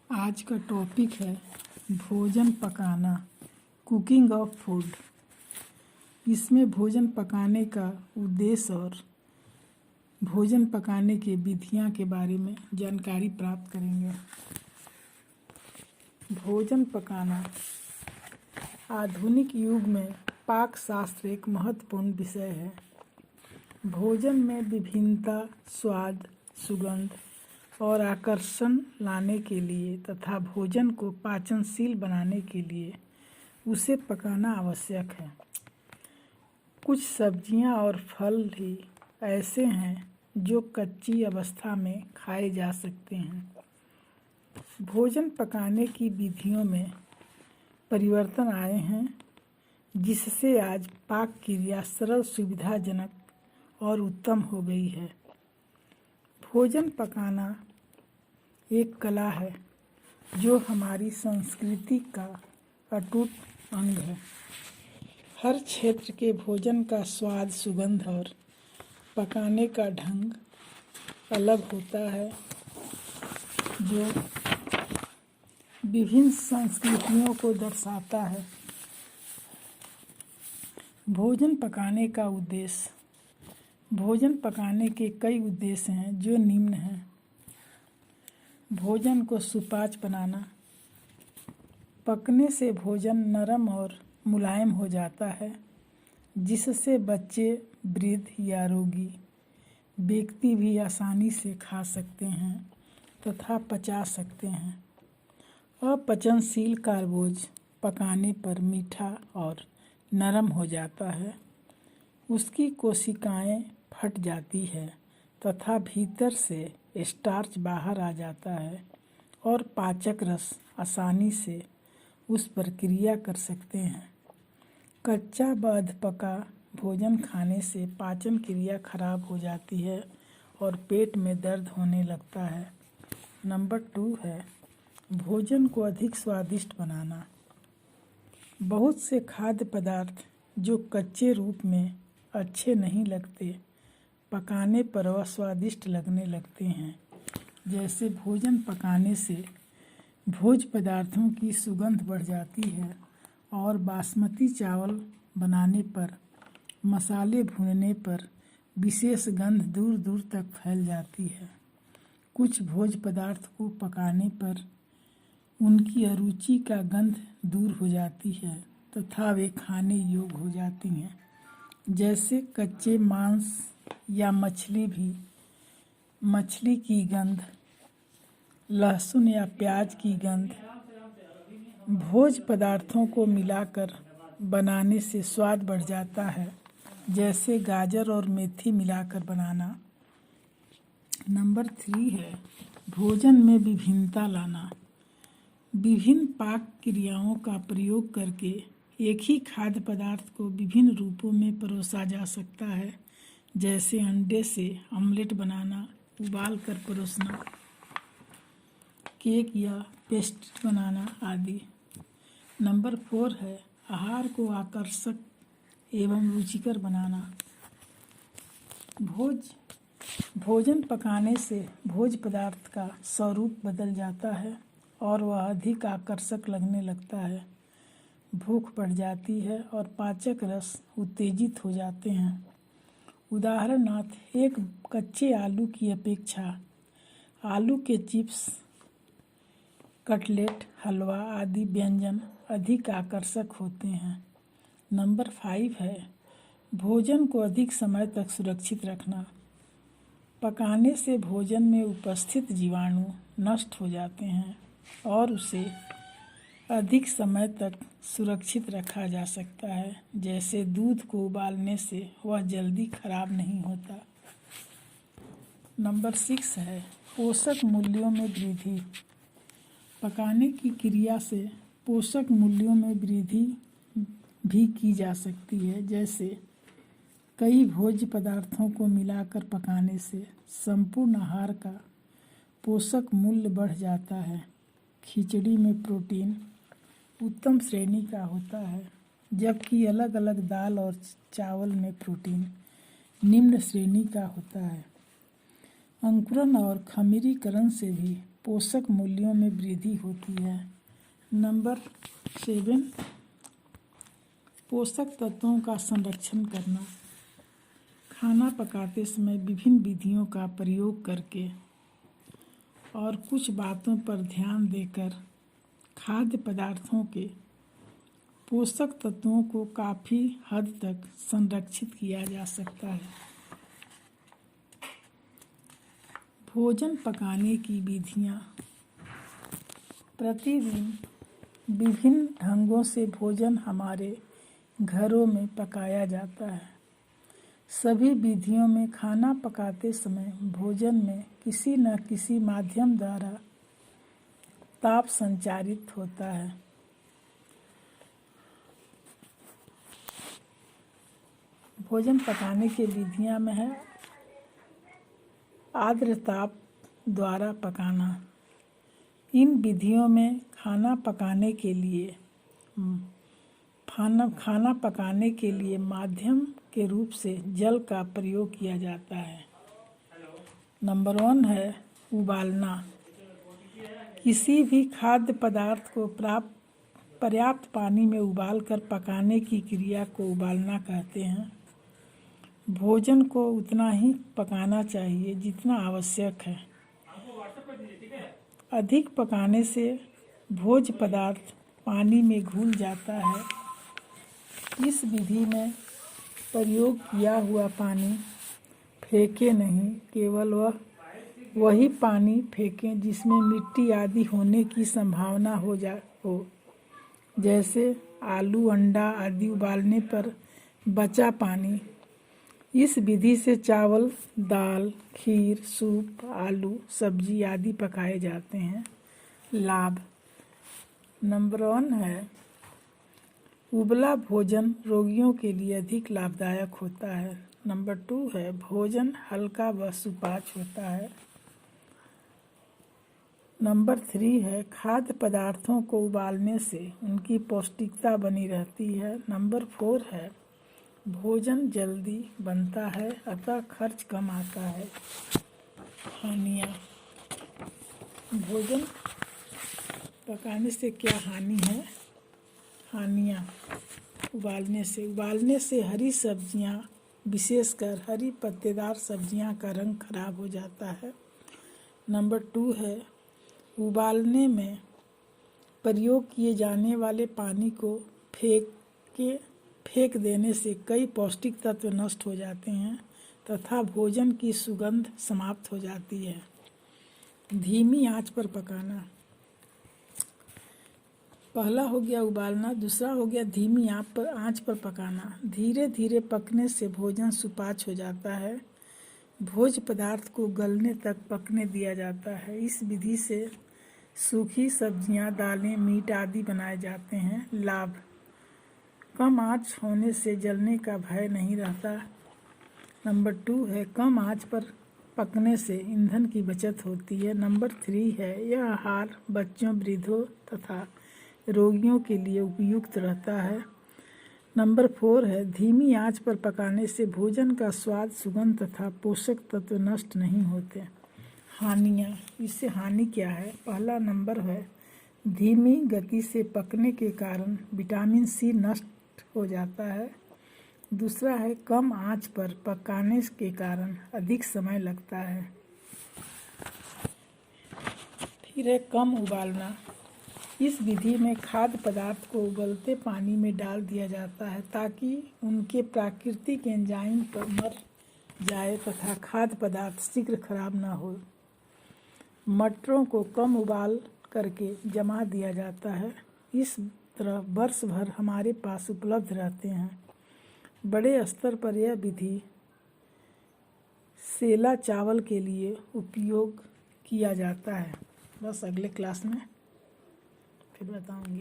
आज का टॉपिक है भोजन पकाना, कुकिंग ऑफ फूड। इसमें भोजन पकाने का उद्देश्य और भोजन पकाने की विधियां के बारे में जानकारी प्राप्त करेंगे। भोजन पकाना आधुनिक युग में पाक शास्त्र एक महत्वपूर्ण विषय है। भोजन में विभिन्नता, स्वाद, सुगंध और आकर्षण लाने के लिए तथा भोजन को पाचनशील बनाने के लिए उसे पकाना आवश्यक है। कुछ सब्जियां और फल ही ऐसे हैं जो कच्ची अवस्था में खाए जा सकते हैं। भोजन पकाने की विधियों में परिवर्तन आए हैं, जिससे आज पाक क्रिया सरल, सुविधाजनक और उत्तम हो गई है। भोजन पकाना एक कला है जो हमारी संस्कृति का अटूट अंग है। हर क्षेत्र के भोजन का स्वाद, सुगंध और पकाने का ढंग अलग होता है, जो विभिन्न संस्कृतियों को दर्शाता है। भोजन पकाने का उद्देश्य। भोजन पकाने के कई उद्देश्य हैं जो निम्न हैं। भोजन को सुपाच्य बनाना। पकने से भोजन नरम और मुलायम हो जाता है, जिससे बच्चे, वृद्ध या रोगी व्यक्ति भी आसानी से खा सकते हैं तथा पचा सकते हैं। अपचनशील कार्बोज पकाने पर मीठा और नरम हो जाता है, उसकी कोशिकाएं फट जाती है तथा भीतर से स्टार्च बाहर आ जाता है और पाचक रस आसानी से उस पर क्रिया कर सकते हैं। कच्चा व अधपका भोजन खाने से पाचन क्रिया खराब हो जाती है और पेट में दर्द होने लगता है। नंबर 2 है भोजन को अधिक स्वादिष्ट बनाना। बहुत से खाद्य पदार्थ जो कच्चे रूप में अच्छे नहीं लगते, पकाने पर वह स्वादिष्ट लगने लगते हैं। जैसे भोजन पकाने से भोज्य पदार्थों की सुगंध बढ़ जाती है और बासमती चावल बनाने पर, मसाले भूनने पर विशेष गंध दूर दूर तक फैल जाती है। कुछ भोज्य पदार्थ को पकाने पर उनकी अरुचि का गंध दूर हो जाती है तथा वे खाने योग्य हो जाती हैं। जैसे कच्चे मांस या मछली की गंध, लहसुन या प्याज की गंध। भोज्य पदार्थों को मिलाकर बनाने से स्वाद बढ़ जाता है, जैसे गाजर और मेथी मिलाकर बनाना। नंबर 3 है भोजन में विभिन्नता लाना। विभिन्न पाक क्रियाओं का प्रयोग करके एक ही खाद्य पदार्थ को विभिन्न रूपों में परोसा जा सकता है, जैसे अंडे से ऑमलेट बनाना, उबाल कर परोसना, केक या पेस्ट्री बनाना आदि। नंबर 4 है आहार को आकर्षक एवं रुचिकर बनाना। भोजन पकाने से भोज्य पदार्थ का स्वरूप बदल जाता है और वह अधिक आकर्षक लगने लगता है। भूख बढ़ जाती है और पाचक रस उत्तेजित हो जाते हैं। उदाहरणार्थ, एक कच्चे आलू की अपेक्षा आलू के चिप्स, कटलेट, हलवा आदि व्यंजन अधिक आकर्षक होते हैं। नंबर 5 है भोजन को अधिक समय तक सुरक्षित रखना। पकाने से भोजन में उपस्थित जीवाणु नष्ट हो जाते हैं और उसे अधिक समय तक सुरक्षित रखा जा सकता है। जैसे दूध को उबालने से वह जल्दी खराब नहीं होता। नंबर 6 है पोषक मूल्यों में वृद्धि। पकाने की क्रिया से पोषक मूल्यों में वृद्धि भी की जा सकती है। जैसे कई भोज्य पदार्थों को मिलाकर पकाने से संपूर्ण आहार का पोषक मूल्य बढ़ जाता है। खिचड़ी में प्रोटीन उत्तम श्रेणी का होता है, जबकि अलग अलग दाल और चावल में प्रोटीन निम्न श्रेणी का होता है। अंकुरन और खमीरीकरण से भी पोषक मूल्यों में वृद्धि होती है। नंबर 7, पोषक तत्वों का संरक्षण करना। खाना पकाते समय विभिन्न विधियों का प्रयोग करके और कुछ बातों पर ध्यान देकर खाद्य पदार्थों के पोषक तत्वों को काफ़ी हद तक संरक्षित किया जा सकता है। भोजन पकाने की विधियाँ। प्रतिदिन विभिन्न ढंगों से भोजन हमारे घरों में पकाया जाता है। सभी विधियों में खाना पकाते समय भोजन में किसी न किसी माध्यम द्वारा ताप संचारित होता है। भोजन पकाने की विधियां में है आर्द्र ताप द्वारा पकाना। इन विधियों में खाना पकाने के लिए माध्यम के रूप से जल का प्रयोग किया जाता है। नंबर 1 है उबालना। किसी भी खाद्य पदार्थ को पर्याप्त पानी में उबालकर पकाने की क्रिया को उबालना कहते हैं। भोजन को उतना ही पकाना चाहिए जितना आवश्यक है। अधिक पकाने से भोज्य पदार्थ पानी में घुल जाता है। इस विधि में प्रयोग किया हुआ पानी फेंके नहीं, केवल वही पानी फेंकें जिसमें मिट्टी आदि होने की संभावना हो। जैसे आलू, अंडा आदि उबालने पर बचा पानी। इस विधि से चावल, दाल, खीर, सूप, आलू, सब्जी आदि पकाए जाते हैं। लाभ। नंबर 1 है उबला भोजन रोगियों के लिए अधिक लाभदायक होता है। नंबर 2 है भोजन हल्का व सुपाच्य होता है। नंबर 3 है खाद्य पदार्थों को उबालने से उनकी पौष्टिकता बनी रहती है। नंबर 4 है भोजन जल्दी बनता है अतः खर्च कम आता है। हानियाँ। भोजन पकाने से क्या हानि है? हानियाँ। उबालने से हरी सब्जियाँ, विशेषकर हरी पत्तेदार सब्जियाँ का रंग खराब हो जाता है। नंबर 2 है उबालने में प्रयोग किए जाने वाले पानी को फेंक देने से कई पौष्टिक तत्व नष्ट हो जाते हैं तथा भोजन की सुगंध समाप्त हो जाती है। धीमी आंच पर पकाना। पहला हो गया उबालना, दूसरा हो गया धीमी आंच पर पकाना। धीरे धीरे पकने से भोजन सुपाच्य हो जाता है। भोज्य पदार्थ को गलने तक पकने दिया जाता है। इस विधि से सूखी सब्जियां, दालें, मीट आदि बनाए जाते हैं। लाभ। कम आंच होने से जलने का भय नहीं रहता। नंबर 2 है कम आंच पर पकने से ईंधन की बचत होती है। नंबर 3 है यह आहार बच्चों, वृद्धों तथा रोगियों के लिए उपयुक्त रहता है। नंबर 4 है धीमी आंच पर पकाने से भोजन का स्वाद, सुगंध तथा पोषक तत्व नष्ट नहीं होते। हानियाँ। इससे हानि क्या है? पहला नंबर है धीमी गति से पकने के कारण विटामिन सी नष्ट हो जाता है। दूसरा है कम आंच पर पकाने के कारण अधिक समय लगता है। फिर है कम उबालना। इस विधि में खाद्य पदार्थ को उबलते पानी में डाल दिया जाता है ताकि उनके प्राकृतिक एंजाइम पर मर जाए तथा खाद्य पदार्थ शीघ्र खराब न हो। मटरों को कम उबाल करके जमा दिया जाता है। इस तरह वर्ष भर हमारे पास उपलब्ध रहते हैं। बड़े स्तर पर यह विधि सेला चावल के लिए उपयोग किया जाता है। बस अगले क्लास में फिर बताऊंगी।